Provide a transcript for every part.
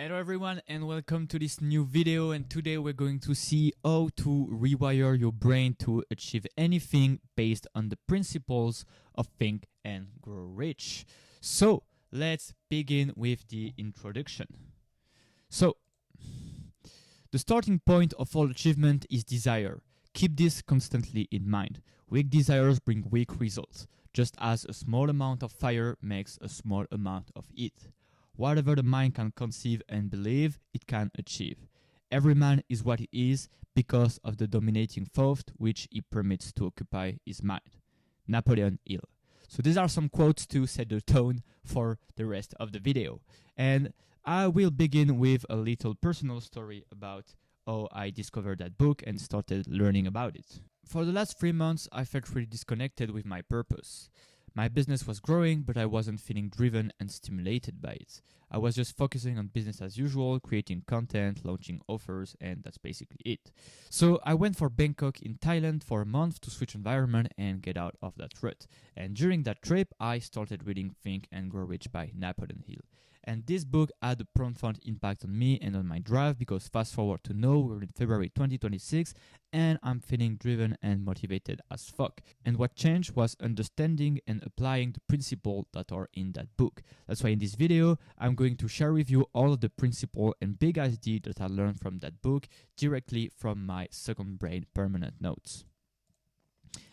Hello everyone and welcome to this new video, and today we're going to see how to rewire your brain to achieve anything based on the principles of Think and Grow Rich. So let's begin with the introduction. So the starting point of all achievement is desire. Keep this constantly in mind. Weak desires bring weak results, just as a small amount of fire makes a small amount of heat. Whatever the mind can conceive and believe, it can achieve. Every man is what he is because of the dominating thought which he permits to occupy his mind. Napoleon Hill. So these are some quotes to set the tone for the rest of the video. And I will begin with a little personal story about how I discovered that book and started learning about it. For the last 3 months, I felt really disconnected with my purpose. My business was growing, but I wasn't feeling driven and stimulated by it. I was just focusing on business as usual, creating content, launching offers, and that's basically it. So I went for Bangkok in Thailand for a month to switch environment and get out of that rut. And during that trip, I started reading Think and Grow Rich by Napoleon Hill. And this book had a profound impact on me and on my drive, because fast forward to now, we're in February 2026 and I'm feeling driven and motivated as fuck. And what changed was understanding and applying the principles that are in that book. That's why in this video, I'm going to share with you all of the principles and big ideas that I learned from that book directly from my second brain permanent notes.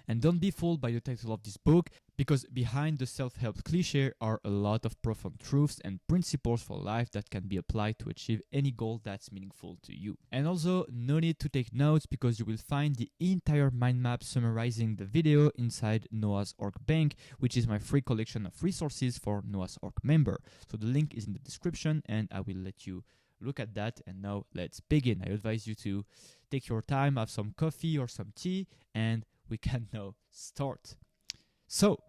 And don't be fooled by the title of this book, because behind the self-help cliché are a lot of profound truths and principles for life that can be applied to achieve any goal that's meaningful to you. And also, no need to take notes, because you will find the entire mind map summarizing the video inside Noah's Ark Bank, which is my free collection of resources for Noah's Ark member. So the link is in the description and I will let you look at that. And now let's begin. I advise you to take your time, have some coffee or some tea, and we can now start. So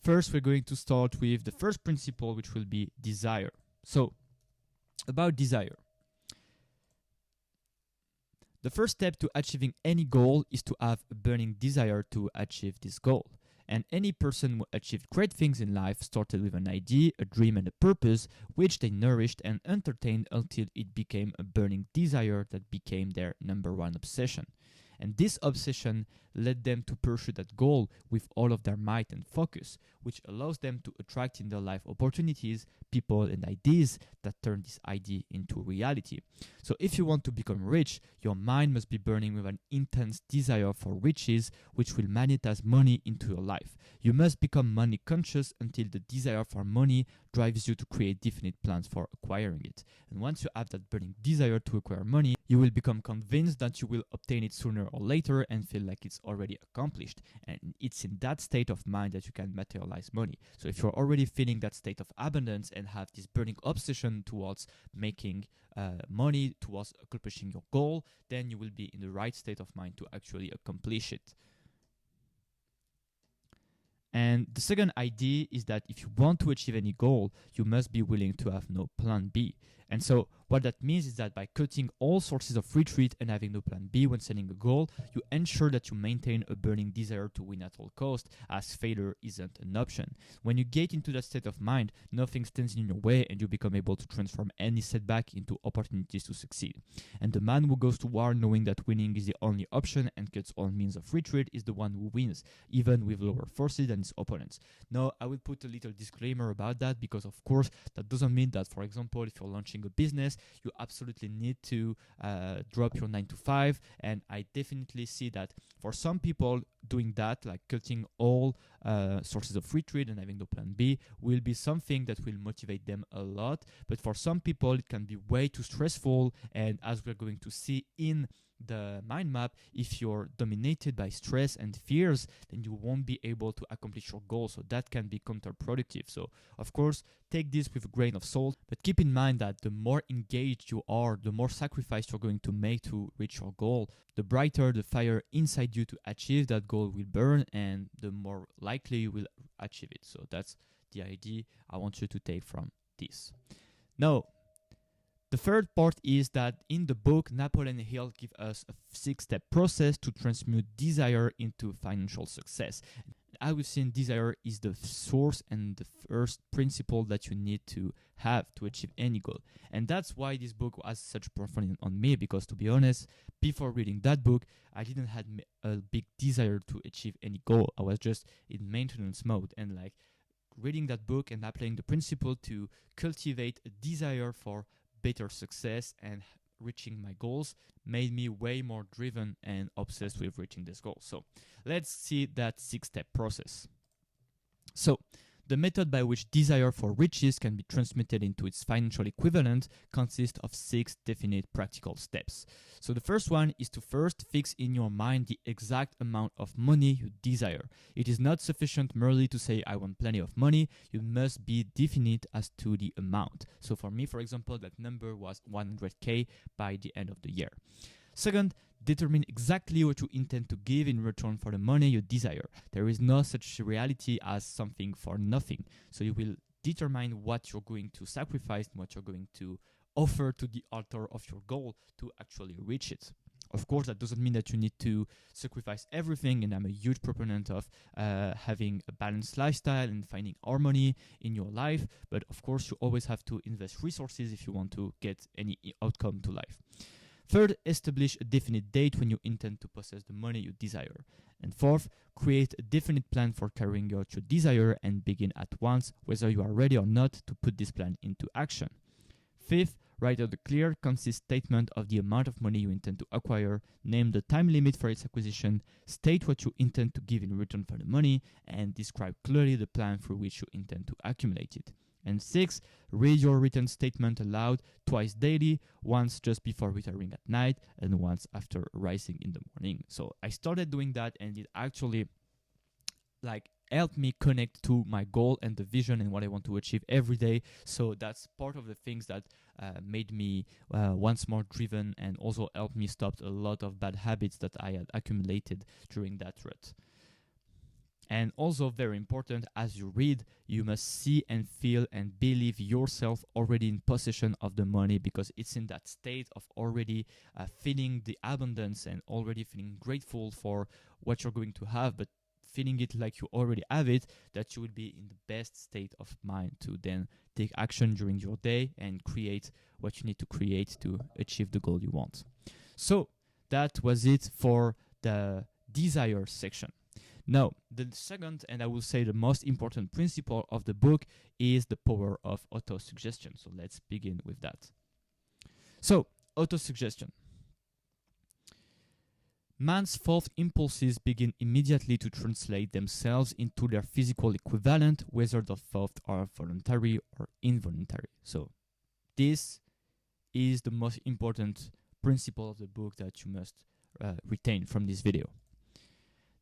first we're going to start with the first principle, which will be desire. So about desire. The first step to achieving any goal is to have a burning desire to achieve this goal. And any person who achieved great things in life started with an idea, a dream, and a purpose, which they nourished and entertained until it became a burning desire that became their number one obsession. And this obsession led them to pursue that goal with all of their might and focus, which allows them to attract in their life opportunities, people, and ideas that turn this idea into reality. So if you want to become rich, your mind must be burning with an intense desire for riches, which will magnetize money into your life. You must become money conscious until the desire for money drives you to create definite plans for acquiring it. And once you have that burning desire to acquire money, you will become convinced that you will obtain it sooner or later and feel like it's already accomplished. And it's in that state of mind that you can materialize money. So if you're already feeling that state of abundance and have this burning obsession towards making money, towards accomplishing your goal, then you will be in the right state of mind to actually accomplish it. And the second idea is that if you want to achieve any goal, you must be willing to have no plan B. And so what that means is that by cutting all sources of retreat and having no plan B when setting a goal, you ensure that you maintain a burning desire to win at all costs, as failure isn't an option. When you get into that state of mind, nothing stands in your way and you become able to transform any setback into opportunities to succeed. And the man who goes to war knowing that winning is the only option and cuts all means of retreat is the one who wins, even with lower forces than his opponents. Now, I will put a little disclaimer about that, because of course, that doesn't mean that, for example, if you're launching a business, you absolutely need to drop your 9 to 5. And I definitely see that for some people, doing that, like cutting all sources of retreat and having no plan B, will be something that will motivate them a lot. But for some people, it can be way too stressful. And as we're going to see in the mind map, if you're dominated by stress and fears, then you won't be able to accomplish your goal. So that can be counterproductive. So of course, take this with a grain of salt, but keep in mind that the more engaged you are, the more sacrifice you're going to make to reach your goal, the brighter the fire inside you to achieve that goal will burn, and the more likely you will achieve it. So that's the idea I want you to take from this. Now, the third part is that in the book, Napoleon Hill gives us a 6-step process to transmute desire into financial success. As we've seen, desire is the source and the first principle that you need to have to achieve any goal. And that's why this book has such profound on me, because to be honest, before reading that book, I didn't have a big desire to achieve any goal. I was just in maintenance mode, and like reading that book and applying the principle to cultivate a desire for better success and reaching my goals made me way more driven and obsessed with reaching this goal. So let's see that 6-step process. So the method by which desire for riches can be transmitted into its financial equivalent consists of 6 definite practical steps. So the first one is to first fix in your mind the exact amount of money you desire. It is not sufficient merely to say, I want plenty of money. You must be definite as to the amount. So for me, for example, that number was 100K by the end of the year. Second, determine exactly what you intend to give in return for the money you desire. There is no such reality as something for nothing. So you will determine what you're going to sacrifice and what you're going to offer to the altar of your goal to actually reach it. Of course, that doesn't mean that you need to sacrifice everything, and I'm a huge proponent of having a balanced lifestyle and finding harmony in your life, but of course, you always have to invest resources if you want to get any outcome to life. Third, establish a definite date when you intend to possess the money you desire. And fourth, create a definite plan for carrying out your desire and begin at once, whether you are ready or not to put this plan into action. Fifth, write out a clear, concise statement of the amount of money you intend to acquire, name the time limit for its acquisition, state what you intend to give in return for the money, and describe clearly the plan through which you intend to accumulate it. And 6, read your written statement aloud twice daily, once just before retiring at night and once after rising in the morning. So I started doing that, and it actually helped me connect to my goal and the vision and what I want to achieve every day. So that's part of the things that made me once more driven, and also helped me stop a lot of bad habits that I had accumulated during that rut. And also very important, as you read, you must see and feel and believe yourself already in possession of the money, because it's in that state of already feeling the abundance and already feeling grateful for what you're going to have, but feeling it like you already have it, that you will be in the best state of mind to then take action during your day and create what you need to create to achieve the goal you want. So that was it for the desire section. Now, the second, and I will say the most important principle of the book, is the power of autosuggestion. So let's begin with that. So, autosuggestion. Man's thought impulses begin immediately to translate themselves into their physical equivalent, whether the thoughts are voluntary or involuntary. So, this is the most important principle of the book that you must retain from this video.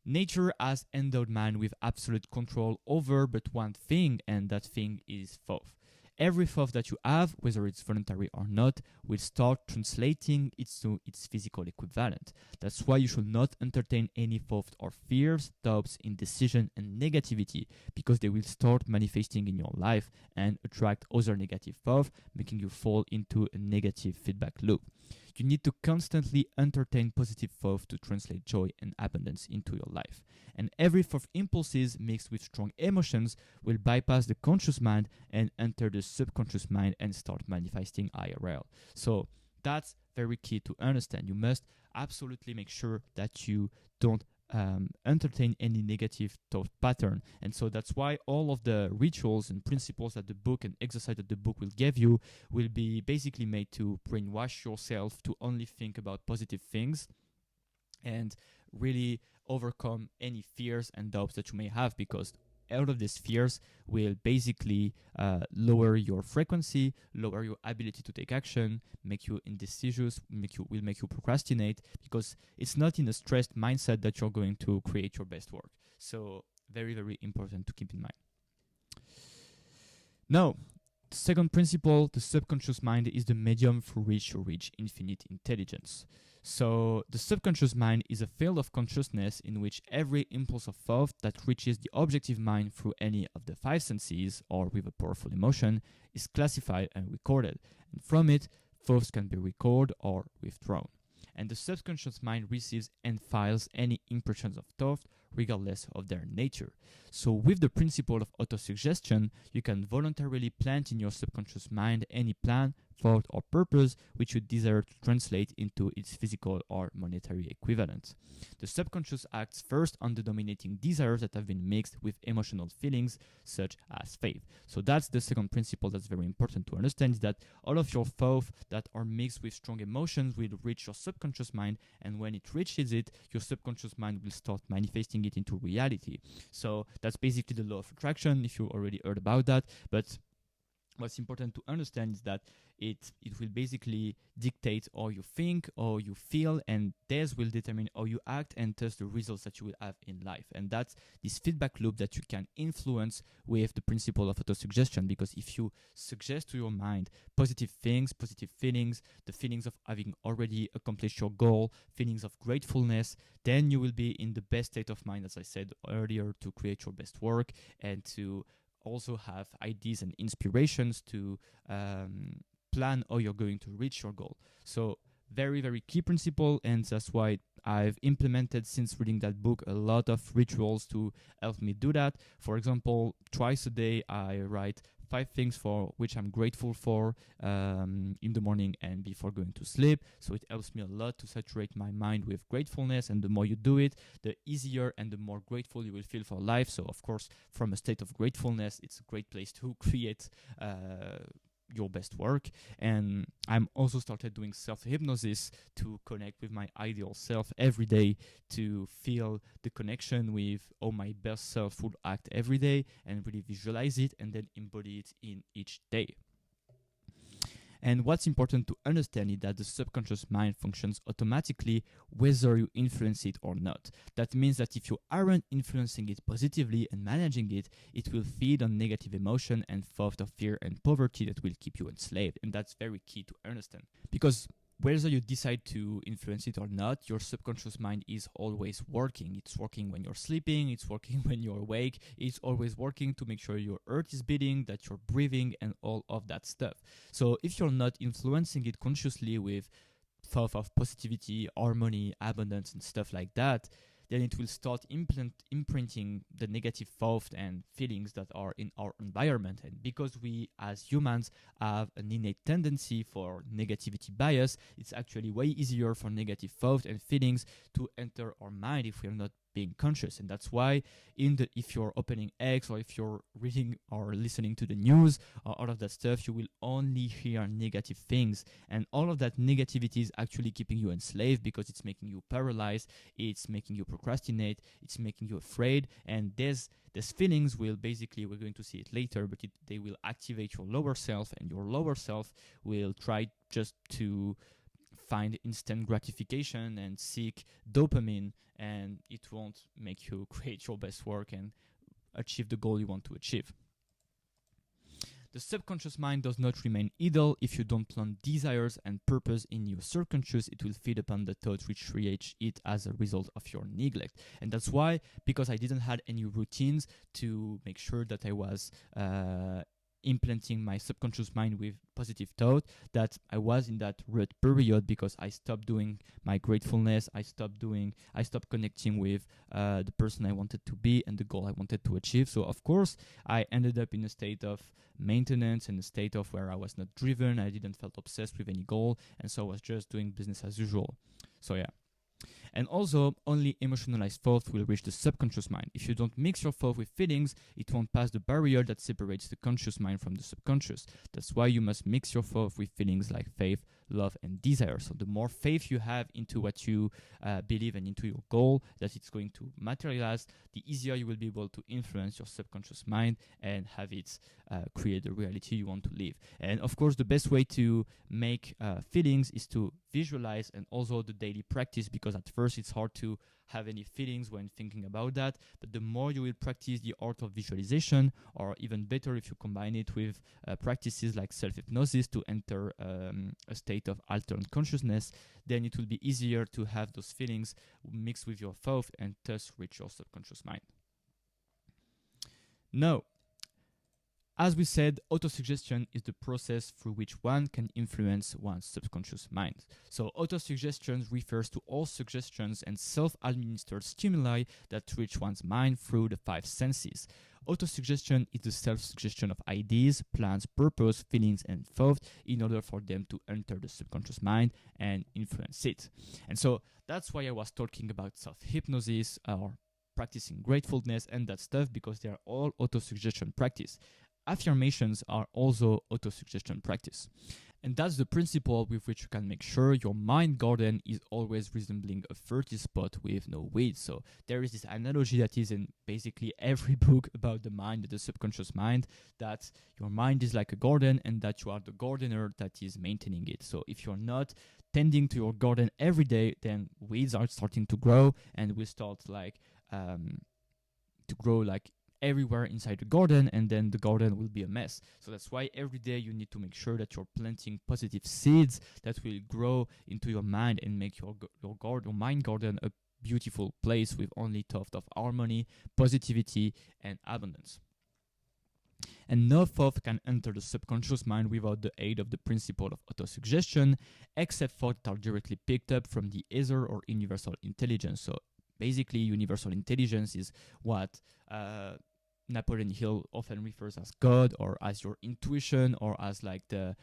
Nature has endowed man with absolute control over but one thing, and that thing is thought. Every thought that you have, whether it's voluntary or not, will start translating it to its physical equivalent. That's why you should not entertain any thoughts or fears, doubts, indecision, and negativity, because they will start manifesting in your life and attract other negative thoughts, making you fall into a negative feedback loop. You need to constantly entertain positive thoughts to translate joy and abundance into your life. And every thought impulses mixed with strong emotions will bypass the conscious mind and enter the subconscious mind and start manifesting IRL. So that's very key to understand. You must absolutely make sure that you don't entertain any negative thought pattern. And so that's why all of the rituals and principles that the book and exercise that the book will give you will be basically made to brainwash yourself to only think about positive things and really overcome any fears and doubts that you may have, because all of these fears will basically lower your frequency, lower your ability to take action, make you indecisive, will make you procrastinate, because it's not in a stressed mindset that you're going to create your best work. So very, very important to keep in mind. Now, the second principle, the subconscious mind is the medium through which you reach infinite intelligence. So the subconscious mind is a field of consciousness in which every impulse of thought that reaches the objective mind through any of the 5 senses or with a powerful emotion is classified and recorded. And from it, thoughts can be recorded or withdrawn. and the subconscious mind receives and files any impressions of thought regardless of their nature. So with the principle of autosuggestion, you can voluntarily plant in your subconscious mind any plan, thought, or purpose which you desire to translate into its physical or monetary equivalent. The subconscious acts first on the dominating desires that have been mixed with emotional feelings such as faith. So that's the second principle that's very important to understand, is that all of your thoughts that are mixed with strong emotions will reach your subconscious mind, and when it reaches it, your subconscious mind will start manifesting it into reality. So that's basically the law of attraction, if you already heard about that. But what's important to understand is that it will basically dictate how you think, how you feel, and this will determine how you act and thus the results that you will have in life. And that's this feedback loop that you can influence with the principle of autosuggestion, because if you suggest to your mind positive things, positive feelings, the feelings of having already accomplished your goal, feelings of gratefulness, then you will be in the best state of mind, as I said earlier, to create your best work and to also have ideas and inspirations to plan how you're going to reach your goal. So very, very key principle, and that's why I've implemented, since reading that book, a lot of rituals to help me do that. For example, twice a day I write 5 things for which I'm grateful for in the morning and before going to sleep. So it helps me a lot to saturate my mind with gratefulness, and the more you do it, the easier and the more grateful you will feel for life. So of course, from a state of gratefulness, it's a great place to create your best work. And I'm also started doing self-hypnosis to connect with my ideal self every day, to feel the connection with how my best self would act every day, and really visualize it and then embody it in each day. And what's important to understand is that the subconscious mind functions automatically whether you influence it or not. That means that if you aren't influencing it positively and managing it, it will feed on negative emotion and thought of fear and poverty that will keep you enslaved. And that's very key to understand, because whether you decide to influence it or not, your subconscious mind is always working. It's working when you're sleeping, it's working when you're awake, it's always working to make sure your heart is beating, that you're breathing, and all of that stuff. So if you're not influencing it consciously with thought of positivity, harmony, abundance, and stuff like that, then it will start imprinting the negative thoughts and feelings that are in our environment. And because we as humans have an innate tendency for negativity bias, it's actually way easier for negative thoughts and feelings to enter our mind if we are not being conscious. And that's why if you're opening X, or if you're reading or listening to the news or all of that stuff, you will only hear negative things, and all of that negativity is actually keeping you enslaved, because it's making you paralyzed, it's making you procrastinate, it's making you afraid. And these feelings will basically, we're going to see it later, but they will activate your lower self, and your lower self will try just to find instant gratification and seek dopamine, and it won't make you create your best work and achieve the goal you want to achieve. The subconscious mind does not remain idle. If you don't plant desires and purpose in your subconscious, it will feed upon the thoughts which create it as a result of your neglect. And that's why, because I didn't have any routines to make sure that I was implanting my subconscious mind with positive thought, that I was in that rut period, because I stopped doing my gratefulness, I stopped connecting with the person I wanted to be and the goal I wanted to achieve. So of course I ended up in a state of maintenance, and a state of where I was not driven, I didn't felt obsessed with any goal, and so I was just doing business as usual. So yeah. And also, only emotionalized thought will reach the subconscious mind. If you don't mix your thought with feelings, it won't pass the barrier that separates the conscious mind from the subconscious. That's why you must mix your thought with feelings like faith, love, and desire. So the more faith you have into what you believe and into your goal, that it's going to materialize, the easier you will be able to influence your subconscious mind and have it create the reality you want to live. And of course, the best way to make feelings is to visualize, and also the daily practice, because at first it's hard to have any feelings when thinking about that, but the more you will practice the art of visualization, or even better if you combine it with practices like self-hypnosis to enter a state of altered consciousness, then it will be easier to have those feelings mixed with your thought and thus reach your subconscious mind. Now, As we said, autosuggestion is the process through which one can influence one's subconscious mind. So autosuggestion refers to all suggestions and self-administered stimuli that reach one's mind through the five senses. Autosuggestion is the self-suggestion of ideas, plans, purpose, feelings, and thoughts in order for them to enter the subconscious mind and influence it. And so that's why I was talking about self-hypnosis or practicing gratefulness and that stuff, because they are all autosuggestion practice. Affirmations are also autosuggestion practice. And that's the principle with which you can make sure your mind garden is always resembling a fertile spot with no weeds. So there is this analogy that is in basically every book about the mind, the subconscious mind, that your mind is like a garden and that you are the gardener that is maintaining it. So if you're not tending to your garden every day, then weeds are starting to grow and will start to grow everywhere inside the garden, and then the garden will be a mess. So that's why every day you need to make sure that you're planting positive seeds that will grow into your mind and make your mind garden a beautiful place with only thoughts of harmony, positivity, and abundance. And no thought can enter the subconscious mind without the aid of the principle of autosuggestion, except thoughts that are directly picked up from the ether or universal intelligence. So basically, universal intelligence is what Napoleon Hill often refers as God, or as your intuition, or as the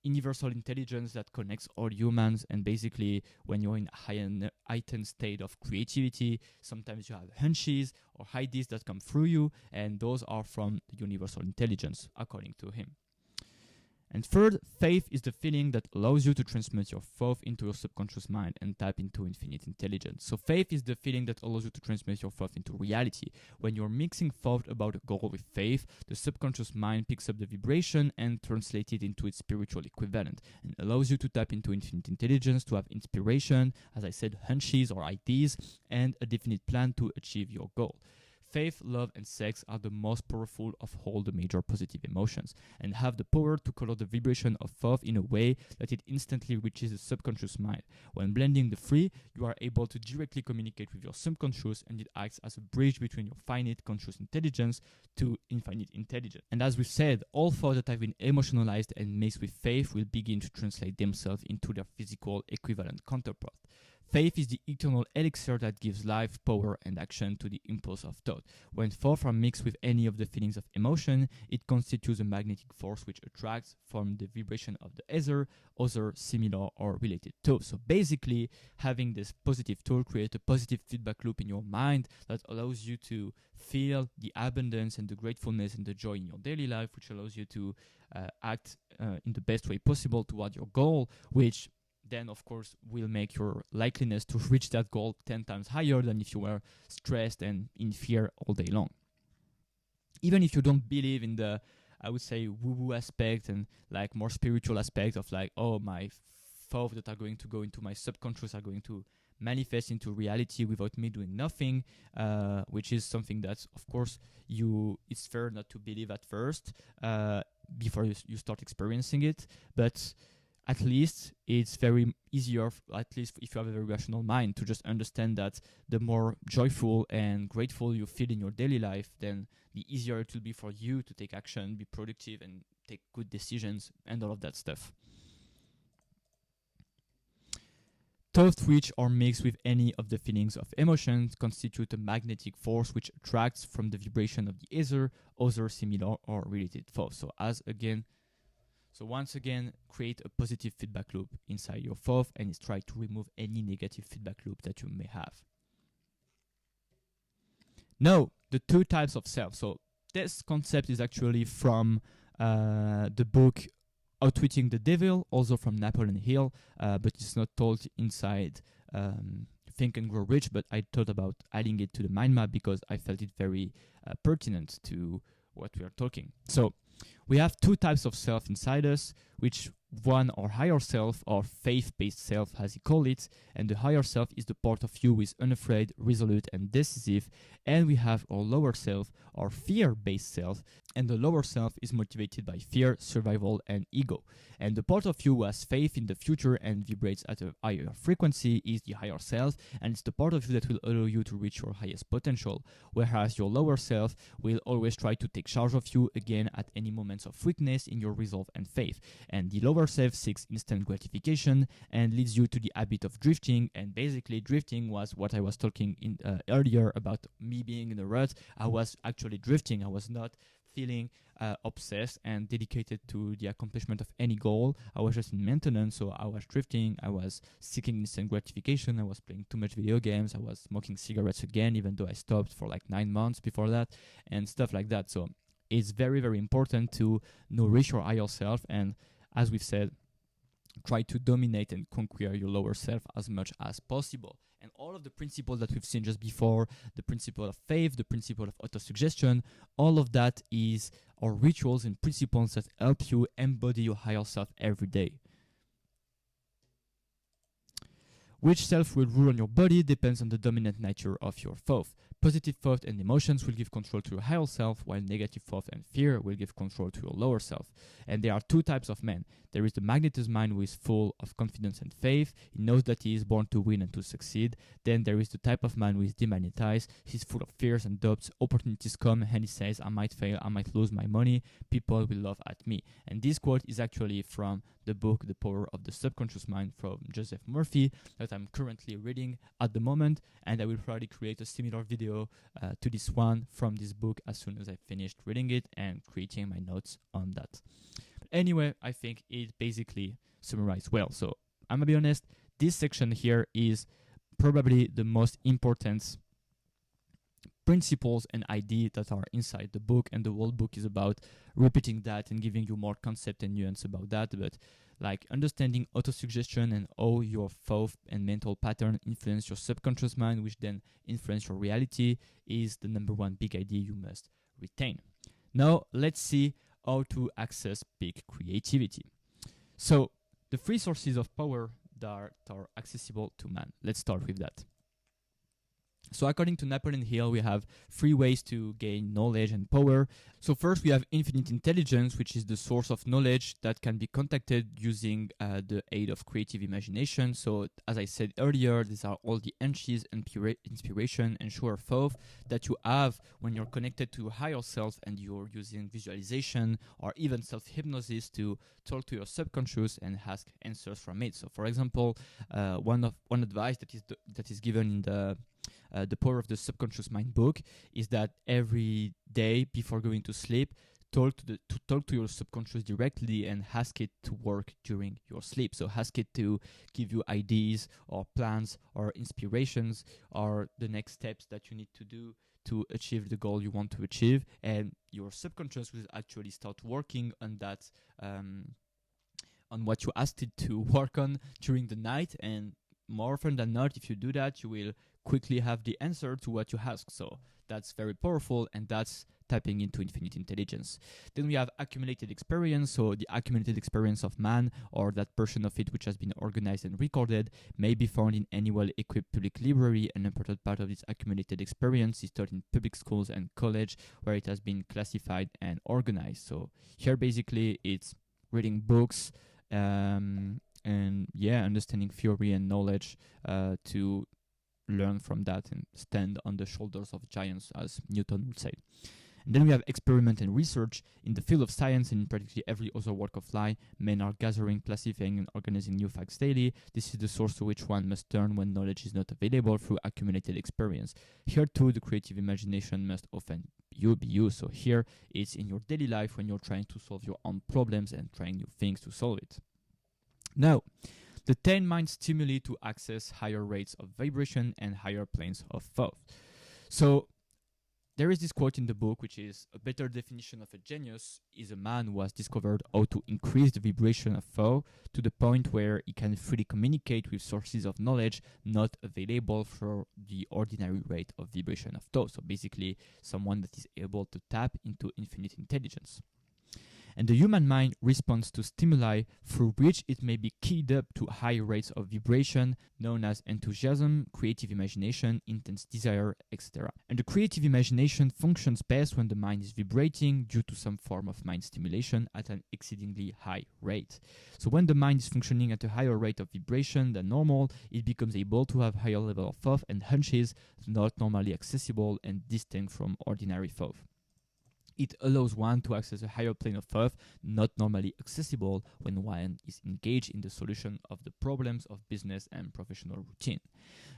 universal intelligence that connects all humans. And basically, when you're in a heightened state of creativity, sometimes you have hunches or ideas that come through you, and those are from the universal intelligence, according to him. And third, faith is the feeling that allows you to transmit your thought into your subconscious mind and tap into infinite intelligence. So faith is the feeling that allows you to transmit your thought into reality. When you're mixing thought about a goal with faith, the subconscious mind picks up the vibration and translates it into its spiritual equivalent, and allows you to tap into infinite intelligence, to have inspiration, as I said, hunches or ideas, and a definite plan to achieve your goal. Faith, love, and sex are the most powerful of all the major positive emotions, and have the power to color the vibration of thought in a way that it instantly reaches the subconscious mind. When blending the three, you are able to directly communicate with your subconscious, and it acts as a bridge between your finite conscious intelligence to infinite intelligence. And as we said, all thoughts that have been emotionalized and mixed with faith will begin to translate themselves into their physical equivalent counterpart. Faith is the eternal elixir that gives life, power, and action to the impulse of thought. When thoughts are mixed with any of the feelings of emotion, it constitutes a magnetic force which attracts from the vibration of the other similar or related thoughts. So basically, having this positive thought creates a positive feedback loop in your mind that allows you to feel the abundance and the gratefulness and the joy in your daily life, which allows you to act in the best way possible toward your goal, which then of course will make your likeliness to reach that goal 10 times higher than if you were stressed and in fear all day long. Even if you don't believe in the, I would say, woo-woo aspect and more spiritual aspect of my thoughts that are going to go into my subconscious are going to manifest into reality without me doing nothing, which is something that of course it's fair not to believe at first before you start experiencing it, but at least it's very easier, at least if you have a very rational mind, to just understand that the more joyful and grateful you feel in your daily life, then the easier it will be for you to take action, be productive, and take good decisions, and all of that stuff. Thoughts which are mixed with any of the feelings of emotions constitute a magnetic force which attracts from the vibration of the other similar or related thoughts. So once again, create a positive feedback loop inside your thought, and try to remove any negative feedback loop that you may have. Now, the two types of self. So this concept is actually from the book Outwitting the Devil, also from Napoleon Hill, but it's not told inside Think and Grow Rich, but I thought about adding it to the mind map because I felt it very pertinent to what we are talking. So we have two types of self inside us. which one or higher self or faith-based self as he called it, and the higher self is the part of you who is unafraid, resolute and decisive, and we have our lower self or fear-based self, and the lower self is motivated by fear, survival and ego, and the part of you who has faith in the future and vibrates at a higher frequency is the higher self, and it's the part of you that will allow you to reach your highest potential, whereas your lower self will always try to take charge of you again at any moments of weakness in your resolve and faith, and the lower self seeks instant gratification and leads you to the habit of drifting. And basically drifting was what I was talking in earlier about me being in a rut. I was actually drifting. I was not feeling obsessed and dedicated to the accomplishment of any goal. I was just in maintenance, so I was drifting. I was seeking instant gratification. I was playing too much video games. I was smoking cigarettes again, even though I stopped for like 9 months before that, and stuff like that. So it's very, very important to nourish your higher self, and as we've said, try to dominate and conquer your lower self as much as possible. And all of the principles that we've seen just before, the principle of faith, the principle of autosuggestion, all of that is our rituals and principles that help you embody your higher self every day. Which self will rule on your body depends on the dominant nature of your thought. Positive thought and emotions will give control to your higher self, while negative thought and fear will give control to your lower self. And there are two types of men. There is the magnetized mind who is full of confidence and faith. He knows that he is born to win and to succeed. Then there is the type of man who is demagnetized. He's full of fears and doubts. Opportunities come and he says, I might fail, I might lose my money. People will laugh at me. And this quote is actually from the book The Power of the Subconscious Mind from Joseph Murphy that I'm currently reading at the moment, and I will probably create a similar video to this one from this book as soon as I finished reading it and creating my notes on that. But anyway, I think it basically summarized well. So I'm gonna be honest, this section here is probably the most important principles and ideas that are inside the book, and the whole book is about repeating that and giving you more concept and nuance about that. But like understanding autosuggestion and how your thought and mental pattern influence your subconscious mind, which then influence your reality, is the number one big idea you must retain. Now let's see how to access peak creativity. So the 3 sources of power that are accessible to man. Let's start with that. So according to Napoleon Hill, we have 3 ways to gain knowledge and power. So first we have infinite intelligence, which is the source of knowledge that can be contacted using the aid of creative imagination. So as I said earlier, these are all the entries and inspiration and sure thought that you have when you're connected to your higher self and you're using visualization or even self-hypnosis to talk to your subconscious and ask answers from it. So for example, one advice that is given in the Power of the Subconscious Mind book is that every day before going to sleep, talk to your subconscious directly and ask it to work during your sleep. So ask it to give you ideas or plans or inspirations or the next steps that you need to do to achieve the goal you want to achieve, and your subconscious will actually start working on that, on what you asked it to work on during the night. And more often than not, if you do that, you will quickly have the answer to what you ask. So that's very powerful, and that's tapping into infinite intelligence. Then we have accumulated experience. So the accumulated experience of man, or that portion of it which has been organized and recorded, may be found in any well-equipped public library. An important part of this accumulated experience is taught in public schools and college, where it has been classified and organized. So here basically it's reading books, and understanding theory and knowledge to learn from that and stand on the shoulders of giants, as Newton would say. And then we have experiment and research. In the field of science, and in practically every other walk of life, men are gathering, classifying, and organizing new facts daily. This is the source to which one must turn when knowledge is not available through accumulated experience. Here too, the creative imagination must often be used. So here, it's in your daily life when you're trying to solve your own problems and trying new things to solve it. Now, the 10 mind stimuli to access higher rates of vibration and higher planes of thought. So there is this quote in the book, which is, a better definition of a genius is a man who has discovered how to increase the vibration of thought to the point where he can freely communicate with sources of knowledge not available for the ordinary rate of vibration of thought. So basically, someone that is able to tap into infinite intelligence. And the human mind responds to stimuli through which it may be keyed up to high rates of vibration, known as enthusiasm, creative imagination, intense desire, etc. And the creative imagination functions best when the mind is vibrating due to some form of mind stimulation at an exceedingly high rate. So when the mind is functioning at a higher rate of vibration than normal, it becomes able to have higher level of thought and hunches not normally accessible and distinct from ordinary thought. It allows one to access a higher plane of thought not normally accessible when one is engaged in the solution of the problems of business and professional routine.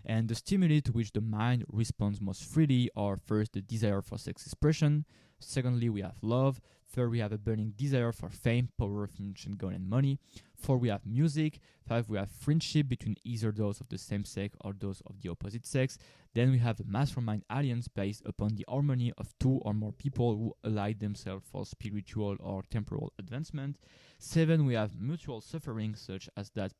And the stimuli to which the mind responds most freely are first the desire for sex expression, secondly we have love, third we have a burning desire for fame, power, attention, gold and money, four we have music, five we have friendship between either those of the same sex or those of the opposite sex, then we have a mastermind alliance based upon the harmony of two or more people who ally themselves for spiritual or temporal advancement, seven we have mutual suffering such as that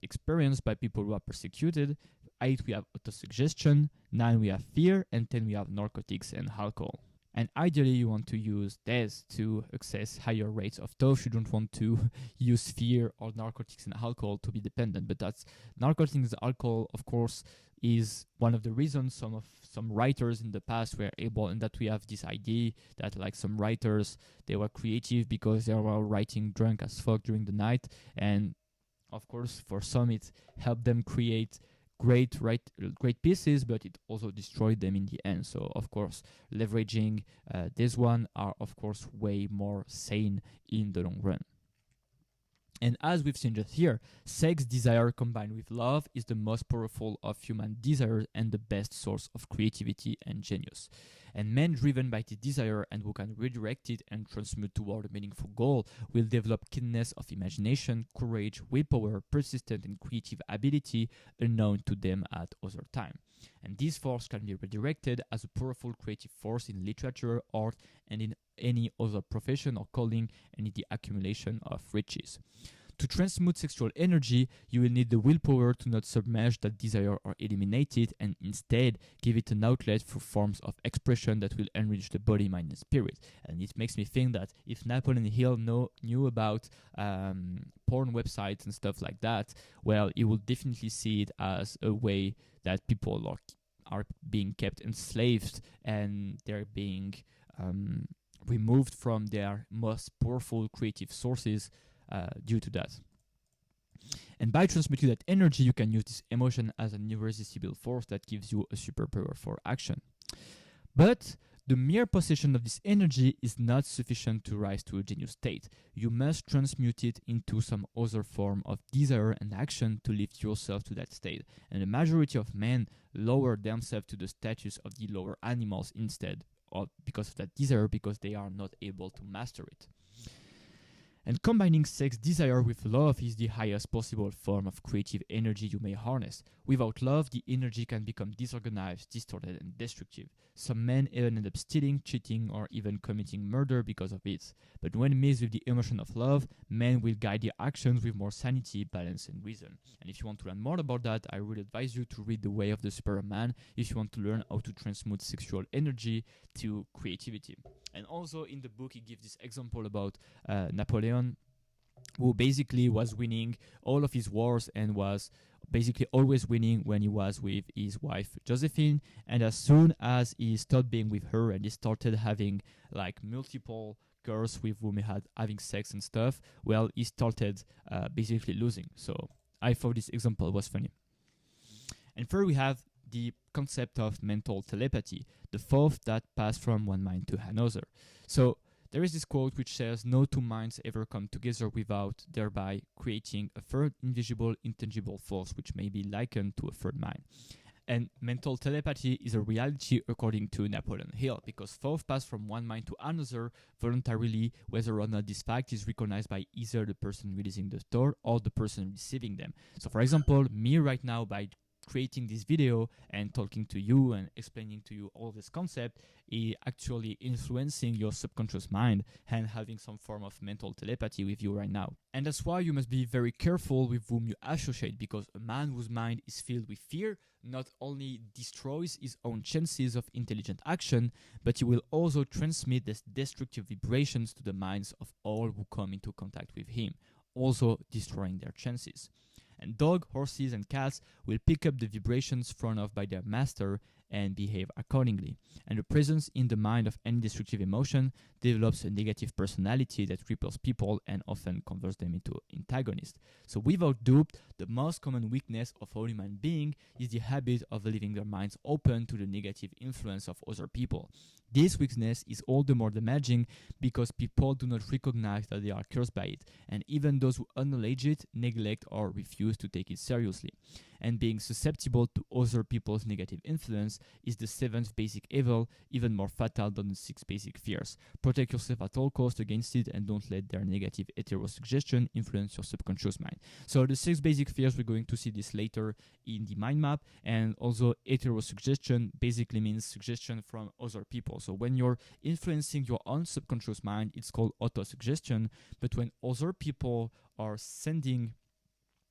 experienced by people who are persecuted, 8 we have autosuggestion, 9 we have fear, and 10 we have narcotics and alcohol. And ideally you want to use this to access higher rates of thought. You don't want to use fear or narcotics and alcohol to be dependent, but that's narcotics and alcohol of course is one of the reasons some writers in the past were able, and that we have this idea that like some writers, they were creative because they were writing drunk as fuck during the night, and of course for some it helped them create great pieces, but it also destroyed them in the end. So of course leveraging this one are of course way more sane in the long run. And as we've seen just here, sex desire combined with love is the most powerful of human desires and the best source of creativity and genius. And men driven by this desire and who can redirect it and transmute toward a meaningful goal will develop keenness of imagination, courage, willpower, persistent and creative ability unknown to them at other time. And this force can be redirected as a powerful creative force in literature, art, and in any other profession or calling, and in the accumulation of riches. To transmute sexual energy, you will need the willpower to not submerge that desire or eliminate it, and instead give it an outlet through forms of expression that will enrich the body, mind, and spirit. And it makes me think that if Napoleon Hill knew about porn websites and stuff like that, well, he will definitely see it as a way that people are being kept enslaved and they're being removed from their most powerful creative sources due to that. And by transmuting that energy, you can use this emotion as an irresistible force that gives you a superpower for action. But the mere possession of this energy is not sufficient to rise to a genius state. You must transmute it into some other form of desire and action to lift yourself to that state. And the majority of men lower themselves to the status of the lower animals instead, because of that desire, because they are not able to master it. And combining sex desire with love is the highest possible form of creative energy you may harness. Without love, the energy can become disorganized, distorted, and destructive. Some men even end up stealing, cheating, or even committing murder because of it. But when mixed with the emotion of love, men will guide their actions with more sanity, balance, and reason. And if you want to learn more about that, I would advise you to read The Way of the Superman if you want to learn how to transmute sexual energy to creativity. And also in the book, he gives this example about Napoleon, who basically was winning all of his wars and was basically always winning when he was with his wife Josephine. And as soon as he stopped being with her and he started having like multiple girls with whom he had having sex and stuff, well, he started basically losing. So I thought this example was funny. And third, we have the concept of mental telepathy, the thought that pass from one mind to another. So there is this quote which says, "No two minds ever come together without thereby creating a third invisible, intangible force which may be likened to a third mind." And mental telepathy is a reality according to Napoleon Hill, because thoughts pass from one mind to another voluntarily, whether or not this fact is recognized by either the person releasing the thought or the person receiving them. So for example, me right now, by creating this video and talking to you and explaining to you all this concept is actually influencing your subconscious mind and having some form of mental telepathy with you right now. And that's why you must be very careful with whom you associate, because a man whose mind is filled with fear not only destroys his own chances of intelligent action, but he will also transmit these destructive vibrations to the minds of all who come into contact with him, also destroying their chances. And dogs, horses, and cats will pick up the vibrations thrown off by their master and behave accordingly. And the presence in the mind of any destructive emotion develops a negative personality that repels people and often converts them into antagonists. So without doubt, the most common weakness of all human beings is the habit of leaving their minds open to the negative influence of other people. This weakness is all the more damaging because people do not recognize that they are cursed by it, and even those who acknowledge it neglect or refuse to take it seriously. And being susceptible to other people's negative influence is the 7th basic evil, even more fatal than the 6 basic fears. Protect yourself at all costs against it, and don't let their negative heterosuggestion influence your subconscious mind. So the 6 basic fears, we're going to see this later in the mind map. And also heterosuggestion basically means suggestion from other people. So when you're influencing your own subconscious mind, it's called autosuggestion. But when other people are sending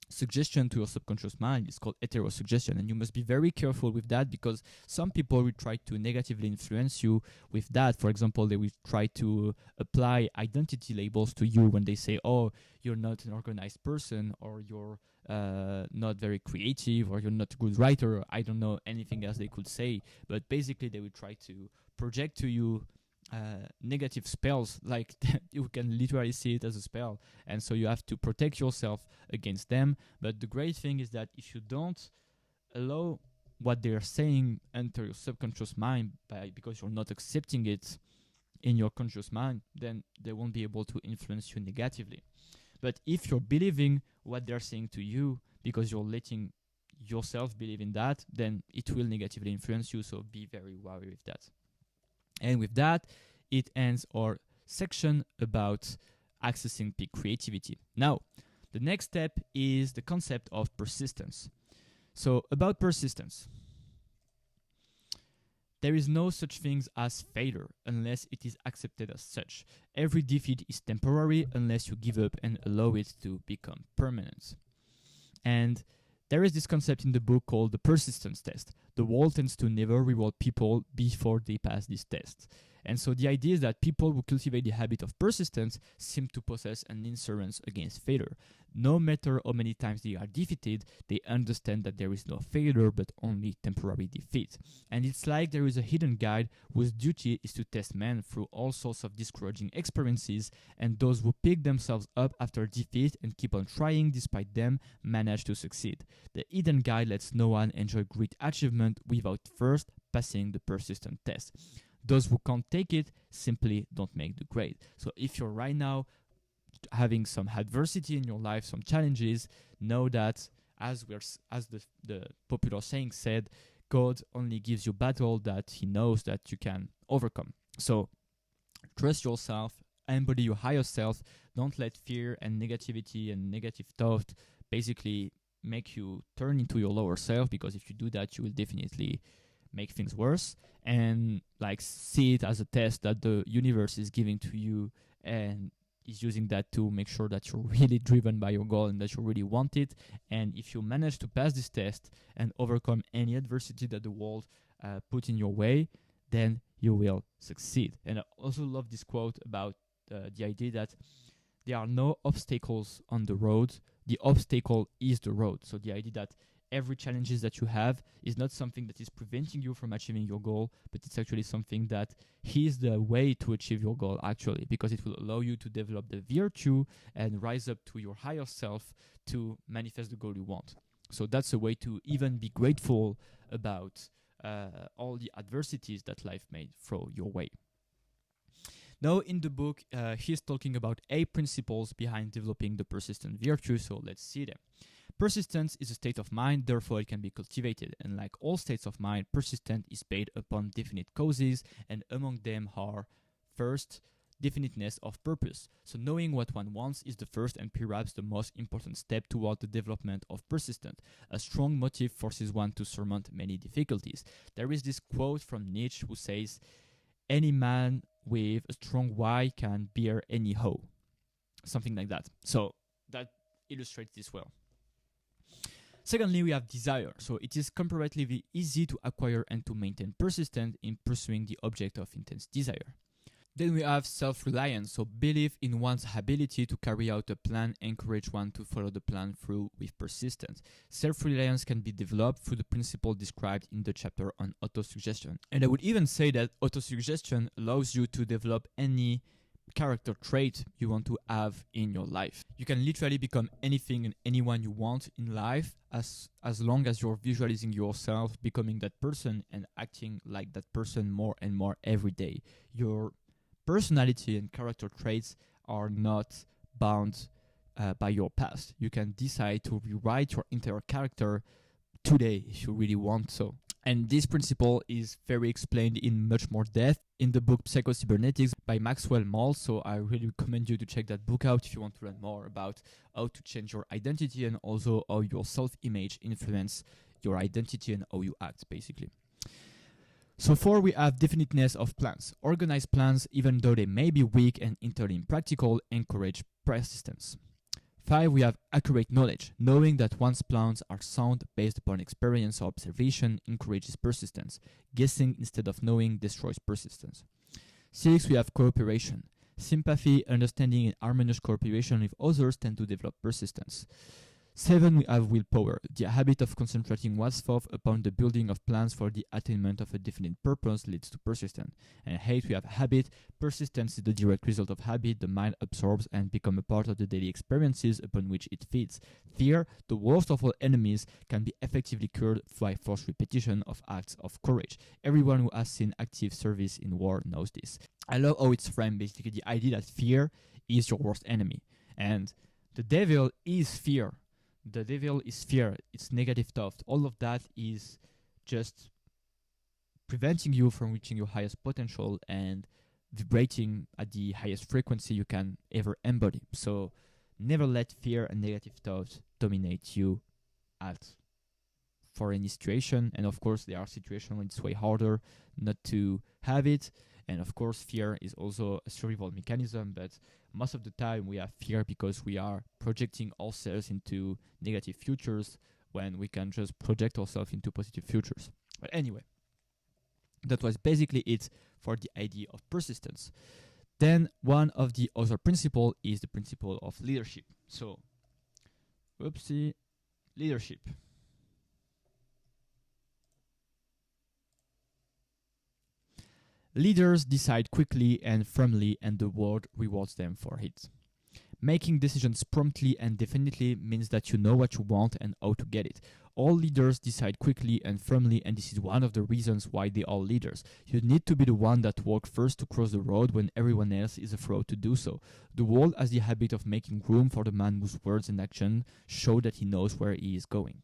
suggestion to your subconscious mind, it's called heterosuggestion, and you must be very careful with that, because some people will try to negatively influence you with that. For example, they will try to apply identity labels to you when they say, oh, you're not an organized person, or you're not very creative, or you're not a good writer, or I don't know, anything else they could say. But basically they will try to project to you negative spells, like you can literally see it as a spell, and so you have to protect yourself against them. But the great thing is that if you don't allow what they're saying enter your subconscious mind because you're not accepting it in your conscious mind, then they won't be able to influence you negatively. But if you're believing what they're saying to you because you're letting yourself believe in that, then it will negatively influence you, so be very wary with that. And with that, it ends our section about accessing peak creativity. Now, the next step is the concept of persistence. So, about persistence. There is no such thing as failure unless it is accepted as such. Every defeat is temporary unless you give up and allow it to become permanent. And there is this concept in the book called the persistence test. The world tends to never reward people before they pass this test. And so the idea is that people who cultivate the habit of persistence seem to possess an insurance against failure. No matter how many times they are defeated, they understand that there is no failure but only temporary defeat. And it's like there is a hidden guide whose duty is to test men through all sorts of discouraging experiences, and those who pick themselves up after defeat and keep on trying despite them manage to succeed. The hidden guide lets no one enjoy great achievement without first passing the persistent test. Those who can't take it simply don't make the grade. So if you're right now having some adversity in your life, some challenges, know that as the popular saying said, God only gives you battle that he knows that you can overcome. So trust yourself, embody your higher self. Don't let fear and negativity and negative thought basically make you turn into your lower self, because if you do that, you will definitely make things worse. And like, see it as a test that the universe is giving to you, and is using that to make sure that you're really driven by your goal and that you really want it. And if you manage to pass this test and overcome any adversity that the world put in your way, then you will succeed. And I also love this quote about the idea that there are no obstacles on the road. The obstacle is the road. So the idea that every challenges that you have is not something that is preventing you from achieving your goal, but it's actually something that is the way to achieve your goal, actually, because it will allow you to develop the virtue and rise up to your higher self to manifest the goal you want. So that's a way to even be grateful about all the adversities that life may throw your way. Now, in the book, he's talking about 8 principles behind developing the persistent virtue, so let's see them. Persistence is a state of mind, therefore it can be cultivated, and like all states of mind, persistence is based upon definite causes, and among them are, first, definiteness of purpose. So knowing what one wants is the first and perhaps the most important step toward the development of persistence. A strong motive forces one to surmount many difficulties. There is this quote from Nietzsche who says, "Any man with a strong why can bear any hoe." Something like that. So that illustrates this well. Secondly, we have desire. So it is comparatively easy to acquire and to maintain persistence in pursuing the object of intense desire. Then we have self-reliance, so belief in one's ability to carry out a plan encourage one to follow the plan through with persistence. Self-reliance can be developed through the principle described in the chapter on autosuggestion. And I would even say that autosuggestion allows you to develop any character trait you want to have in your life. You can literally become anything and anyone you want in life as long as you're visualizing yourself becoming that person and acting like that person more and more every day. Your personality and character traits are not bound by your past. You can decide to rewrite your entire character today if you really want so. And this principle is very explained in much more depth in the book Psycho-Cybernetics by Maxwell Maltz. So I really recommend you to check that book out if you want to learn more about how to change your identity and also how your self-image influence your identity and how you act, basically. So 4, we have definiteness of plans. Organized plans, even though they may be weak and entirely impractical, encourage persistence. 5, we have accurate knowledge. Knowing that one's plans are sound based upon experience or observation encourages persistence. Guessing instead of knowing destroys persistence. 6, we have cooperation. Sympathy, understanding, and harmonious cooperation with others tend to develop persistence. 7, we have willpower, the habit of concentrating one's thought upon the building of plans for the attainment of a definite purpose leads to persistence. And 8, we have habit. Persistence is the direct result of habit the mind absorbs and become a part of the daily experiences upon which it feeds. Fear, the worst of all enemies, can be effectively cured by forced repetition of acts of courage. Everyone who has seen active service in war knows this. I love how it's framed, basically the idea that fear is your worst enemy. And the devil is fear. The devil is fear, it's negative thought. All of that is just preventing you from reaching your highest potential and vibrating at the highest frequency you can ever embody. So never let fear and negative thoughts dominate you for any situation. And of course, there are situations where it's way harder not to have it. And of course, fear is also a survival mechanism, but most of the time we have fear because we are projecting ourselves into negative futures when we can just project ourselves into positive futures. But anyway, that was basically it for the idea of persistence. Then one of the other principles is the principle of leadership. So, leadership. Leaders decide quickly and firmly, and the world rewards them for it. Making decisions promptly and definitely means that you know what you want and how to get it. All leaders decide quickly and firmly, and this is one of the reasons why they are leaders. You need to be the one that walks first to cross the road when everyone else is afraid to do so. The world has the habit of making room for the man whose words and action show that he knows where he is going.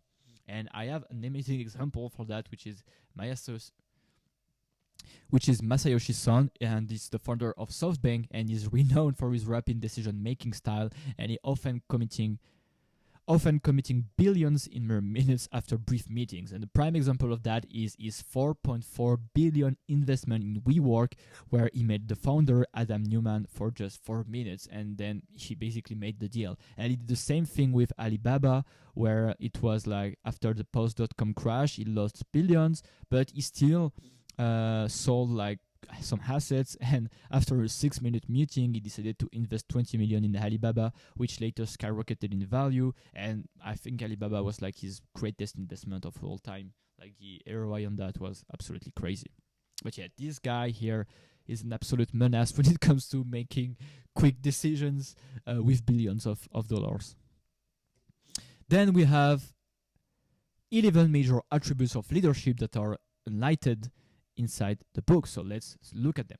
And I have an amazing example for that, which is Masayoshi Son, and he's the founder of SoftBank, and is renowned for his rapid decision-making style, and he often committing billions in mere minutes after brief meetings. And the prime example of that is his $4.4 billion investment in WeWork, where he met the founder, Adam Neumann, for just 4 minutes, and then he basically made the deal. And he did the same thing with Alibaba, where it was like after the post.com crash, he lost billions, but he still sold like some assets, and after a 6-minute meeting he decided to invest 20 million in Alibaba, which later skyrocketed in value, and I think Alibaba was like his greatest investment of all time. Like the ROI on that was absolutely crazy. But yeah, this guy here is an absolute menace when it comes to making quick decisions with billions of dollars. Then we have 11 major attributes of leadership that are enlightened inside the book. So let's look at them.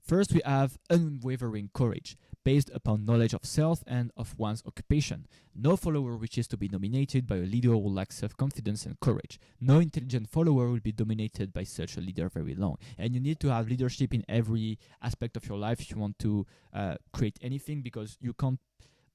First, we have unwavering courage. based upon knowledge of self and of one's occupation. No follower wishes to be dominated by a leader who lacks self-confidence and courage. No intelligent follower will be dominated by such a leader very long. And you need to have leadership in every aspect of your life if you want to create anything, because you can't.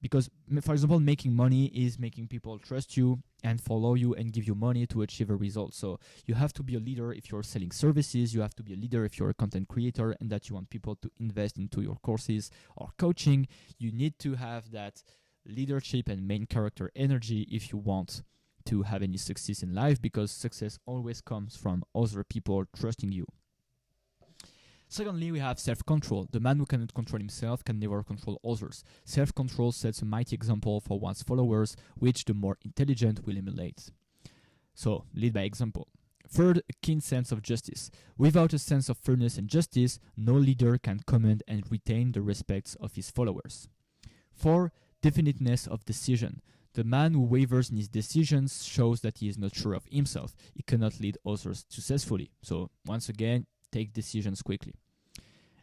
Because, for example, making money is making people trust you and follow you and give you money to achieve a result. So you have to be a leader if you're selling services. You have to be a leader if you're a content creator and that you want people to invest into your courses or coaching. You need to have that leadership and main character energy if you want to have any success in life, because success always comes from other people trusting you. Secondly, we have self-control. The man who cannot control himself can never control others. Self-control sets a mighty example for one's followers, which the more intelligent will emulate. So, lead by example. Third, a keen sense of justice. Without a sense of fairness and justice, no leader can command and retain the respect of his followers. 4. Definiteness of decision. The man who wavers in his decisions shows that he is not sure of himself. He cannot lead others successfully. So, once again, take decisions quickly.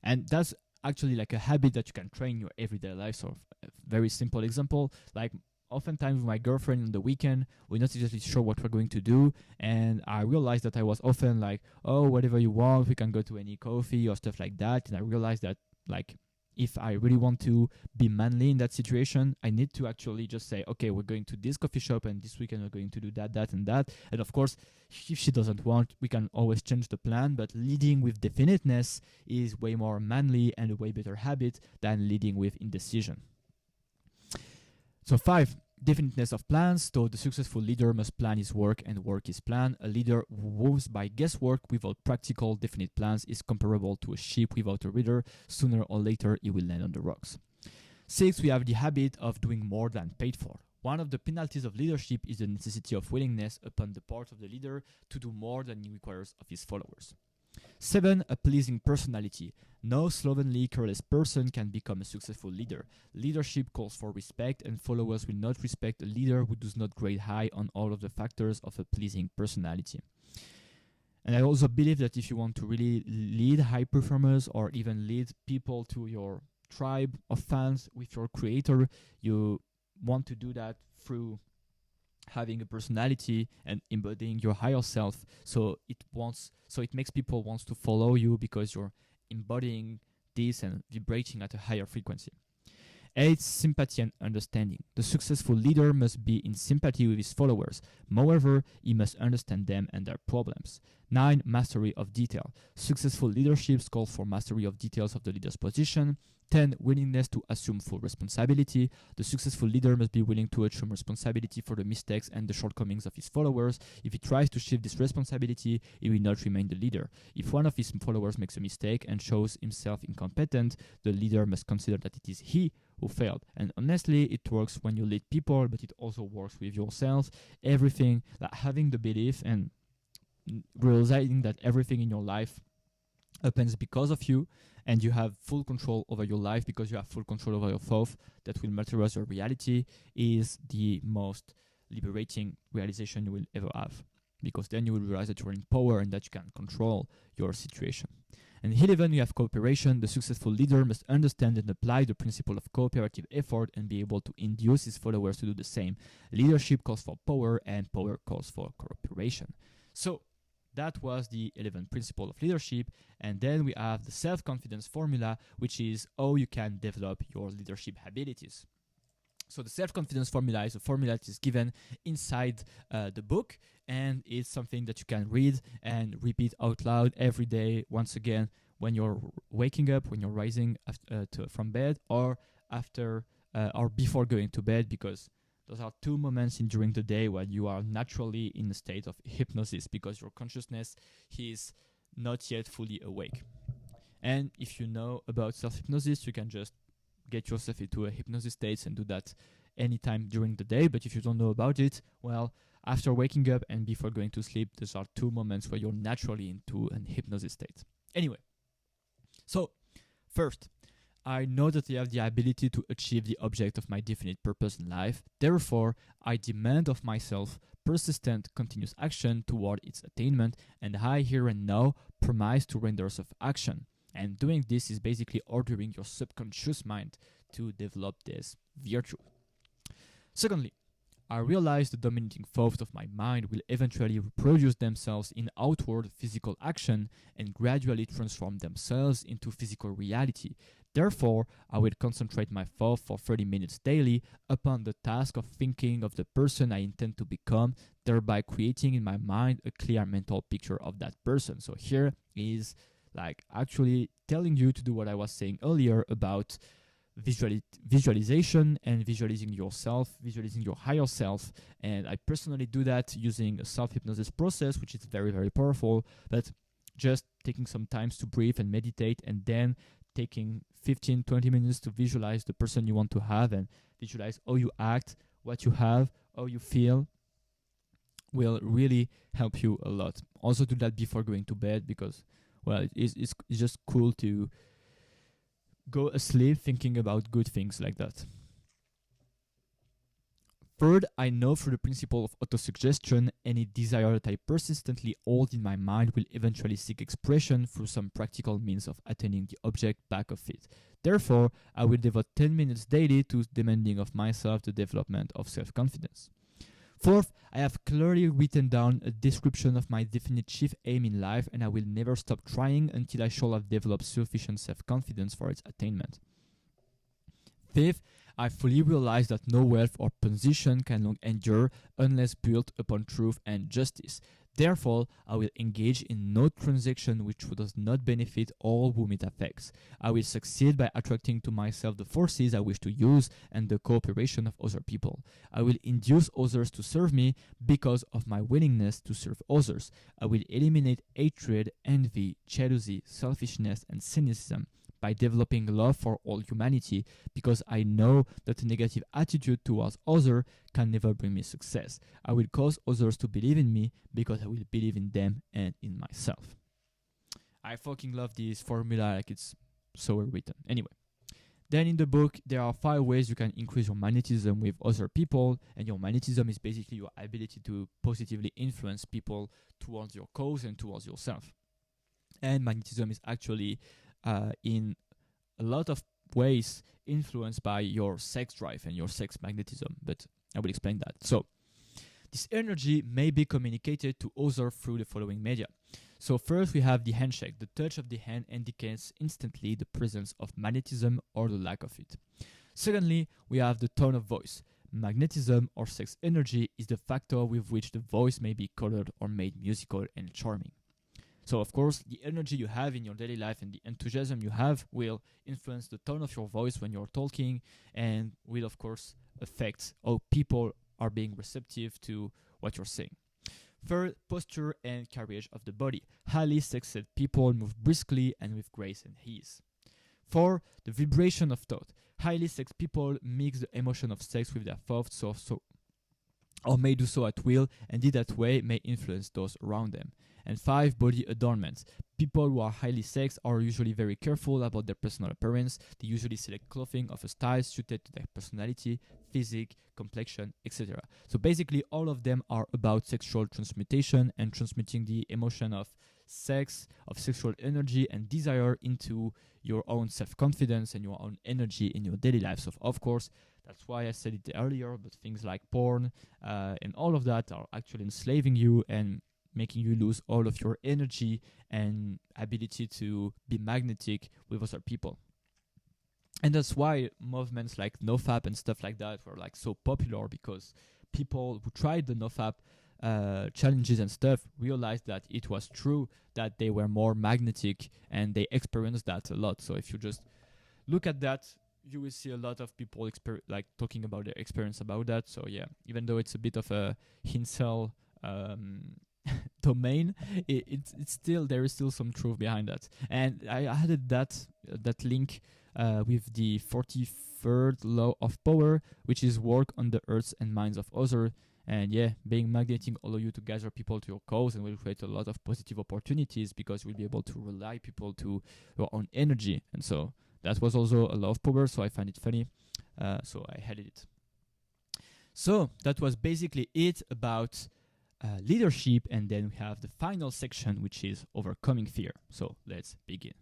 And that's actually like a habit that you can train in your everyday life. So a very simple example, like oftentimes with my girlfriend on the weekend, we're not exactly sure what we're going to do. And I realized that I was often like, oh, whatever you want, we can go to any coffee or stuff like that. And I realized that like, if I really want to be manly in that situation, I need to actually just say, okay, we're going to this coffee shop and this weekend we're going to do that, that, and that. And of course, if she doesn't want, we can always change the plan. But leading with definiteness is way more manly and a way better habit than leading with indecision. So 5, definiteness of plans. So the successful leader must plan his work and work his plan. A leader who moves by guesswork without practical, definite plans is comparable to a ship without a rudder. Sooner or later, he will land on the rocks. 6, we have the habit of doing more than paid for. One of the penalties of leadership is the necessity of willingness upon the part of the leader to do more than he requires of his followers. 7, a pleasing personality. No slovenly, careless person can become a successful leader. Leadership calls for respect, and followers will not respect a leader who does not grade high on all of the factors of a pleasing personality. And I also believe that if you want to really lead high performers or even lead people to your tribe of fans with your creator, you want to do that through having a personality and embodying your higher self. So it makes people want to follow you because you're embodying this and vibrating at a higher frequency. 8, sympathy and understanding. The successful leader must be in sympathy with his followers. Moreover, he must understand them and their problems. 9, mastery of detail. Successful leadership calls for mastery of details of the leader's position. 10, willingness to assume full responsibility. The successful leader must be willing to assume responsibility for the mistakes and the shortcomings of his followers. If he tries to shift this responsibility, he will not remain the leader. If one of his followers makes a mistake and shows himself incompetent, the leader must consider that it is he who failed. And honestly, it works when you lead people, but it also works with yourself. Everything, like having the belief and realizing that everything in your life happens because of you, and you have full control over your life because you have full control over your thoughts that will materialize your reality, is the most liberating realization you will ever have, because then you will realize that you're in power and that you can control your situation. And 11, you have cooperation. The successful leader must understand and apply the principle of cooperative effort and be able to induce his followers to do the same. Leadership calls for power, and power calls for cooperation. So that was the 11th principle of leadership. And then we have the self-confidence formula, which is how you can develop your leadership abilities. So the self-confidence formula is a formula that is given inside the book, and it's something that you can read and repeat out loud every day, once again, when you're waking up, when you're rising from bed, or after or before going to bed, because those are 2 moments during the day when you are naturally in a state of hypnosis because your consciousness is not yet fully awake. And if you know about self-hypnosis, you can just get yourself into a hypnosis state and do that anytime during the day. But if you don't know about it, well, after waking up and before going to sleep, those are 2 moments where you're naturally into an hypnosis state. Anyway, so first, I know that I have the ability to achieve the object of my definite purpose in life. Therefore, I demand of myself persistent, continuous action toward its attainment, and I here and now promise to render of action. And doing this is basically ordering your subconscious mind to develop this virtue. Secondly, I realize the dominating thoughts of my mind will eventually reproduce themselves in outward physical action and gradually transform themselves into physical reality. Therefore, I will concentrate my thought for 30 minutes daily upon the task of thinking of the person I intend to become, thereby creating in my mind a clear mental picture of that person. So here is like actually telling you to do what I was saying earlier about visualization and visualizing yourself, visualizing your higher self. And I personally do that using a self-hypnosis process, which is very, very powerful, but just taking some time to breathe and meditate, and then taking 15-20 minutes to visualize the person you want to have and visualize how you act, what you have, how you feel, will really help you a lot. Also do that before going to bed, because well, it's just cool to go asleep thinking about good things like that. Third, I know through the principle of autosuggestion, any desire that I persistently hold in my mind will eventually seek expression through some practical means of attaining the object back of it. Therefore, I will devote 10 minutes daily to demanding of myself the development of self-confidence. Fourth, I have clearly written down a description of my definite chief aim in life, and I will never stop trying until I shall have developed sufficient self-confidence for its attainment. Fifth, I fully realize that no wealth or position can long endure unless built upon truth and justice. Therefore, I will engage in no transaction which does not benefit all whom it affects. I will succeed by attracting to myself the forces I wish to use and the cooperation of other people. I will induce others to serve me because of my willingness to serve others. I will eliminate hatred, envy, jealousy, selfishness, and cynicism by developing love for all humanity, because I know that a negative attitude towards others can never bring me success. I will cause others to believe in me because I will believe in them and in myself. I fucking love this formula, like it's so well written. Anyway, then in the book, there are 5 ways you can increase your magnetism with other people, and your magnetism is basically your ability to positively influence people towards your cause and towards yourself. And magnetism is actually in a lot of ways influenced by your sex drive and your sex magnetism, but I will explain that. So this energy may be communicated to others through the following media. So first we have the handshake. The touch of the hand indicates instantly the presence of magnetism or the lack of it. Secondly, we have the tone of voice. Magnetism or sex energy is the factor with which the voice may be colored or made musical and charming. So of course, the energy you have in your daily life and the enthusiasm you have will influence the tone of your voice when you're talking, and will of course affect how people are being receptive to what you're saying. Third, posture and carriage of the body. Highly sexed people move briskly and with grace and ease. 4, the vibration of thought. Highly sexed people mix the emotion of sex with their thoughts, or may do so at will, and in that way may influence those around them. And 5, body adornments. People who are highly sexed are usually very careful about their personal appearance. They usually select clothing of a style suited to their personality, physique, complexion, etc. So basically all of them are about sexual transmutation and transmitting the emotion of sex, of sexual energy and desire into your own self-confidence and your own energy in your daily life. So of course, that's why I said it earlier, but things like porn and all of that are actually enslaving you and making you lose all of your energy and ability to be magnetic with other people. And that's why movements like NoFap and stuff like that were like so popular, because people who tried the NoFap challenges and stuff realized that it was true, that they were more magnetic and they experienced that a lot. So if you just look at that, you will see a lot of people like talking about their experience about that. So yeah, even though it's a bit of a incel domain, it's still, there is still some truth behind that. And I added that link with the 43rd law of power, which is work on the earths and minds of others. And yeah, being magnetic allow you to gather people to your cause and will create a lot of positive opportunities, because you'll be able to rely people to your own energy. And so that was also a law of power, so I find it funny. So I added it. So that was basically it about leadership, and then we have the final section, which is overcoming fear. So let's begin.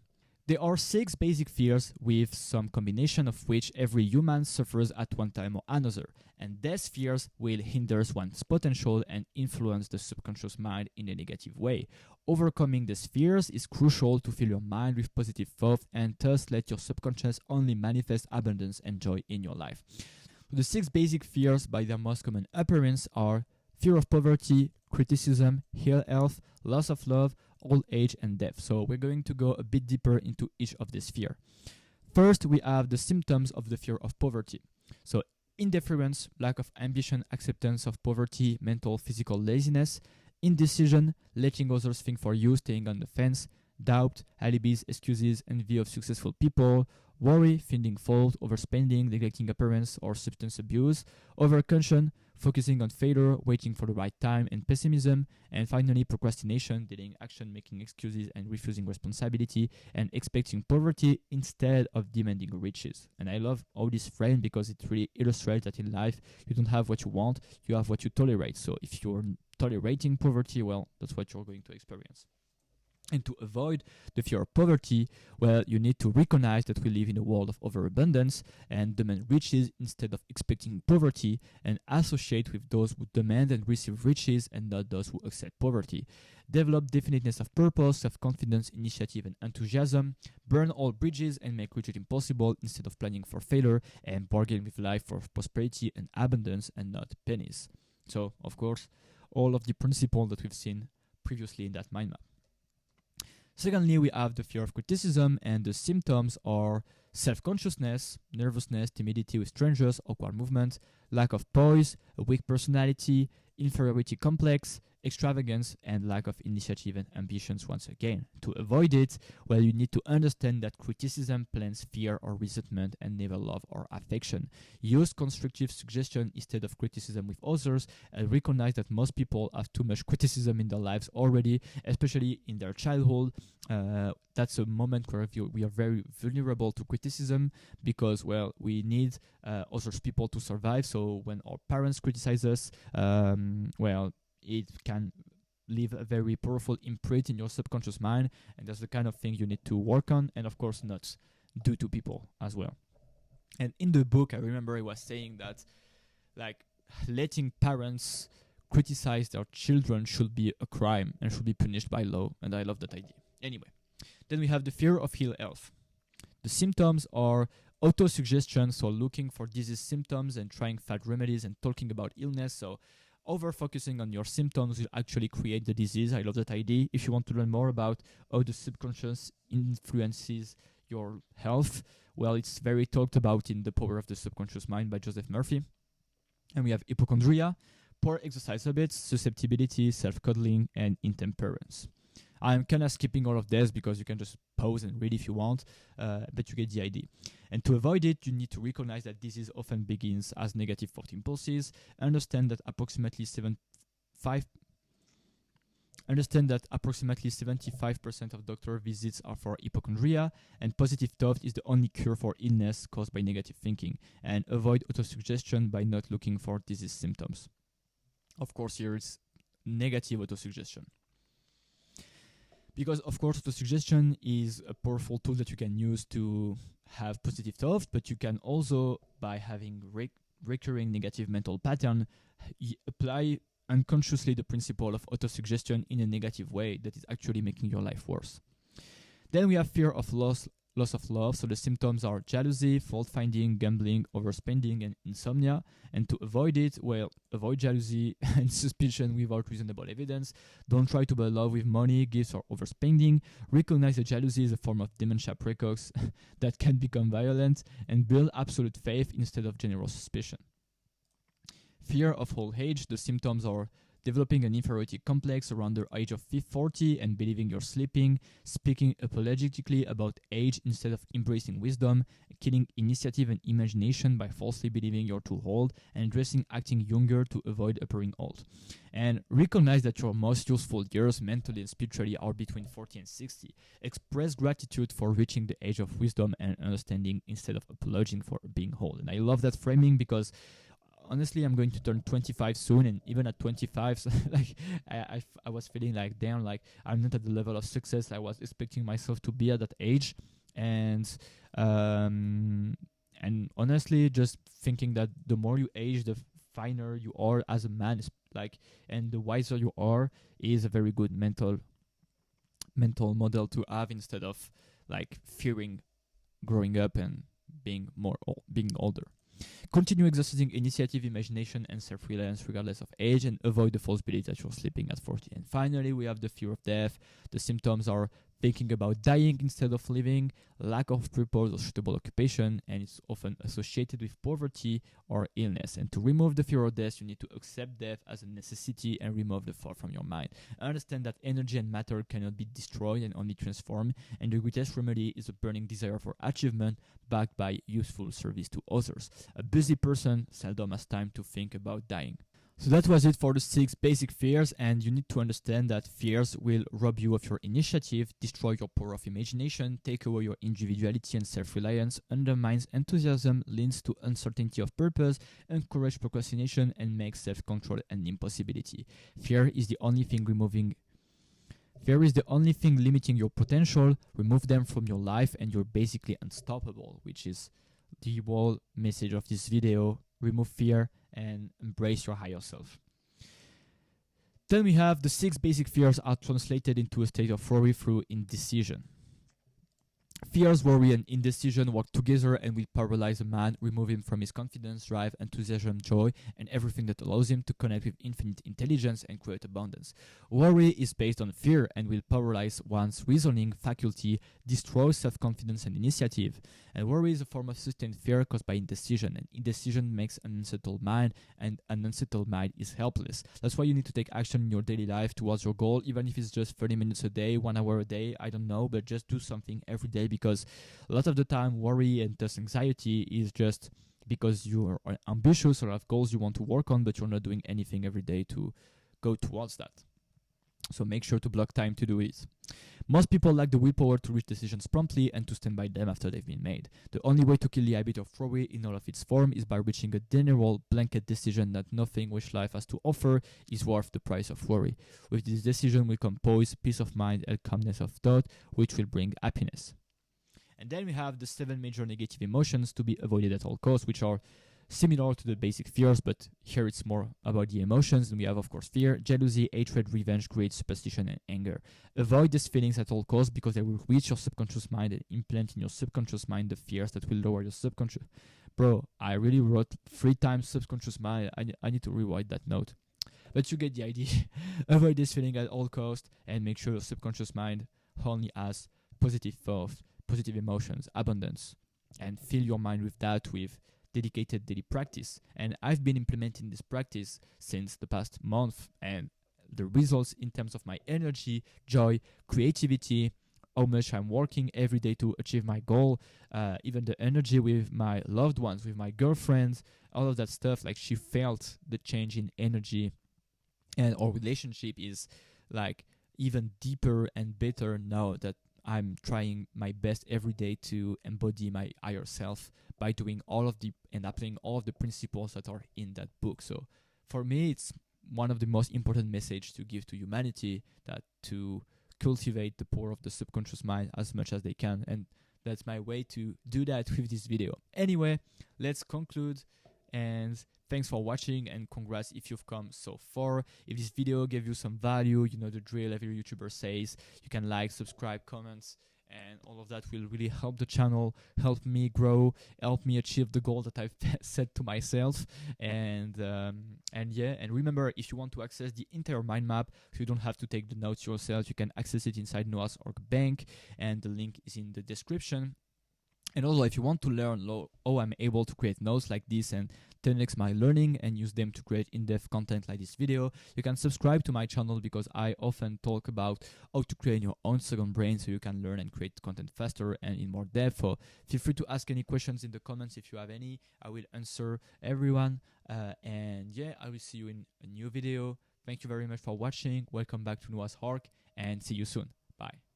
There are 6 basic fears with some combination of which every human suffers at one time or another, and these fears will hinder one's potential and influence the subconscious mind in a negative way. Overcoming these fears is crucial to fill your mind with positive thoughts and thus let your subconscious only manifest abundance and joy in your life. The 6 basic fears by their most common appearance are fear of poverty, criticism, ill health, loss of love, old age, and death. So we're going to go a bit deeper into each of these fears. First, we have the symptoms of the fear of poverty. So indifference, lack of ambition, acceptance of poverty, mental, physical laziness, indecision, letting others think for you, staying on the fence, doubt, alibis, excuses, envy of successful people, worry, finding fault, overspending, neglecting appearance or substance abuse, overcaution, focusing on failure, waiting for the right time, and pessimism, and finally procrastination, delaying action, making excuses, and refusing responsibility, and expecting poverty instead of demanding riches. And I love all this frame because it really illustrates that in life you don't have what you want, you have what you tolerate. So if you're tolerating poverty, well, that's what you're going to experience. And to avoid the fear of poverty, well, you need to recognize that we live in a world of overabundance and demand riches instead of expecting poverty, and associate with those who demand and receive riches and not those who accept poverty. Develop definiteness of purpose, self-confidence, initiative, and enthusiasm. Burn all bridges and make retreat impossible instead of planning for failure, and bargain with life for prosperity and abundance and not pennies. So, of course, all of the principles that we've seen previously in that mind map. Secondly, we have the fear of criticism, and the symptoms are self-consciousness, nervousness, timidity with strangers, awkward movement, lack of poise, a weak personality, inferiority complex, extravagance, and lack of initiative and ambitions once again. To avoid it, well, you need to understand that criticism plants fear or resentment and never love or affection. Use constructive suggestion instead of criticism with others, and recognize that most people have too much criticism in their lives already, especially in their childhood. That's a moment where we are very vulnerable to criticism because, well, we need other people to survive. So when our parents criticize us, well, it can leave a very powerful imprint in your subconscious mind, and that's the kind of thing you need to work on, and of course not do to people as well. And in the book, I remember I was saying that, like, letting parents criticize their children should be a crime and should be punished by law, and I love that idea. Anyway, then we have the fear of ill health. The symptoms are autosuggestion, so looking for disease symptoms and trying fad remedies and talking about illness. So over-focusing on your symptoms will actually create the disease. I love that idea. If you want to learn more about how the subconscious influences your health, well, it's very talked about in The Power of the Subconscious Mind by Joseph Murphy. And we have hypochondria, poor exercise habits, susceptibility, self-coddling, and intemperance. I'm kind of skipping all of this because you can just pause and read if you want, but you get the idea. And to avoid it, you need to recognize that disease often begins as negative thought impulses. Understand that approximately 75% of doctor visits are for hypochondria, and positive thought is the only cure for illness caused by negative thinking. And avoid autosuggestion by not looking for disease symptoms. Of course, here is negative autosuggestion. Because, of course, autosuggestion is a powerful tool that you can use to have positive thoughts, but you can also, by having recurring negative mental pattern, apply unconsciously the principle of autosuggestion in a negative way that is actually making your life worse. Then we have fear of loss of love. So the symptoms are jealousy, fault-finding, gambling, overspending, and insomnia. And to avoid it, well, avoid jealousy and suspicion without reasonable evidence. Don't try to buy love with money, gifts, or overspending. Recognize that jealousy is a form of dementia precox that can become violent, and build absolute faith instead of general suspicion. Fear of old age. The symptoms are developing an inferiority complex around the age of 40 and believing you're sleeping, speaking apologetically about age instead of embracing wisdom, killing initiative and imagination by falsely believing you're too old, and acting younger to avoid appearing old. And recognize that your most useful years mentally and spiritually are between 40 and 60. Express gratitude for reaching the age of wisdom and understanding instead of apologizing for being old. And I love that framing because honestly, I'm going to turn 25 soon, and even at 25, so like I was feeling like, damn, like I'm not at the level of success I was expecting myself to be at that age. And honestly, just thinking that the more you age, the finer you are as a man, and the wiser you are, is a very good mental model to have, instead of like fearing growing up and being older. Continue exercising initiative, imagination, and self-reliance regardless of age, and avoid the false belief that you're sleeping at 40. And finally, we have the fear of death. The symptoms are thinking about dying instead of living, lack of purpose or suitable occupation, and it's often associated with poverty or illness. And to remove the fear of death, you need to accept death as a necessity and remove the thought from your mind. Understand that energy and matter cannot be destroyed and only transformed, and the greatest remedy is a burning desire for achievement backed by useful service to others. A busy person seldom has time to think about dying. So that was it for the 6 basic fears, and you need to understand that fears will rob you of your initiative, destroy your power of imagination, take away your individuality and self-reliance, undermines enthusiasm, leads to uncertainty of purpose, encourage procrastination, and makes self-control an impossibility. Fear is the only thing limiting your potential. Remove them from your life and you're basically unstoppable, which is the whole message of this video. Remove fear and embrace your higher self. Then we have the 6 basic fears are translated into a state of worry through indecision. Fears, worry, and indecision work together and will paralyze a man, remove him from his confidence, drive, enthusiasm, joy, and everything that allows him to connect with infinite intelligence and create abundance. Worry is based on fear and will paralyze one's reasoning faculty, destroy self-confidence and initiative. And worry is a form of sustained fear caused by indecision, and indecision makes an unsettled mind, and an unsettled mind is helpless. That's why you need to take action in your daily life towards your goal, even if it's just 30 minutes a day, 1 hour a day, I don't know, but just do something every day, because a lot of the time worry and thus anxiety is just because you are ambitious or have goals you want to work on, but you're not doing anything every day to go towards that. So make sure to block time to do it. Most people lack the willpower to reach decisions promptly and to stand by them after they've been made. The only way to kill the habit of worry in all of its form is by reaching a general blanket decision that nothing which life has to offer is worth the price of worry. With this decision will come poise, peace of mind, and calmness of thought, which will bring happiness. And then we have the 7 major negative emotions to be avoided at all costs, which are similar to the basic fears, but here it's more about the emotions. And we have, of course, fear, jealousy, hatred, revenge, greed, superstition, and anger. Avoid these feelings at all costs because they will reach your subconscious mind and implant in your subconscious mind the fears that will lower your subconscious. Bro, I really wrote 3 times subconscious mind. I need to rewrite that note. But you get the idea. Avoid this feeling at all costs and make sure your subconscious mind only has positive thoughts, positive emotions, abundance, and fill your mind with that with dedicated daily practice. And I've been implementing this practice since the past month, and the results in terms of my energy, joy, creativity, how much I'm working every day to achieve my goal, even the energy with my loved ones, with my girlfriends, all of that stuff, like she felt the change in energy, and our relationship is like even deeper and better now that I'm trying my best every day to embody my higher self by doing and applying all of the principles that are in that book. So for me, it's one of the most important messages to give to humanity, that to cultivate the power of the subconscious mind as much as they can. And that's my way to do that with this video. Anyway, let's conclude, and thanks for watching, and congrats if you've come so far. If this video gave you some value, you know the drill, every YouTuber says, you can like, subscribe, comments, and all of that will really help the channel, help me grow, help me achieve the goal that I've set to myself. And remember, if you want to access the entire mind map, so you don't have to take the notes yourself, you can access it inside Noah's Ark Bank, and the link is in the description. And also, if you want to learn how I'm able to create notes like this and 10x my learning and use them to create in-depth content like this video, you can subscribe to my channel, because I often talk about how to create your own second brain so you can learn and create content faster and in more depth. So feel free to ask any questions in the comments if you have any. I will answer everyone. And yeah, I will see you in a new video. Thank you very much for watching. Welcome back to Noah's Ark, and see you soon. Bye.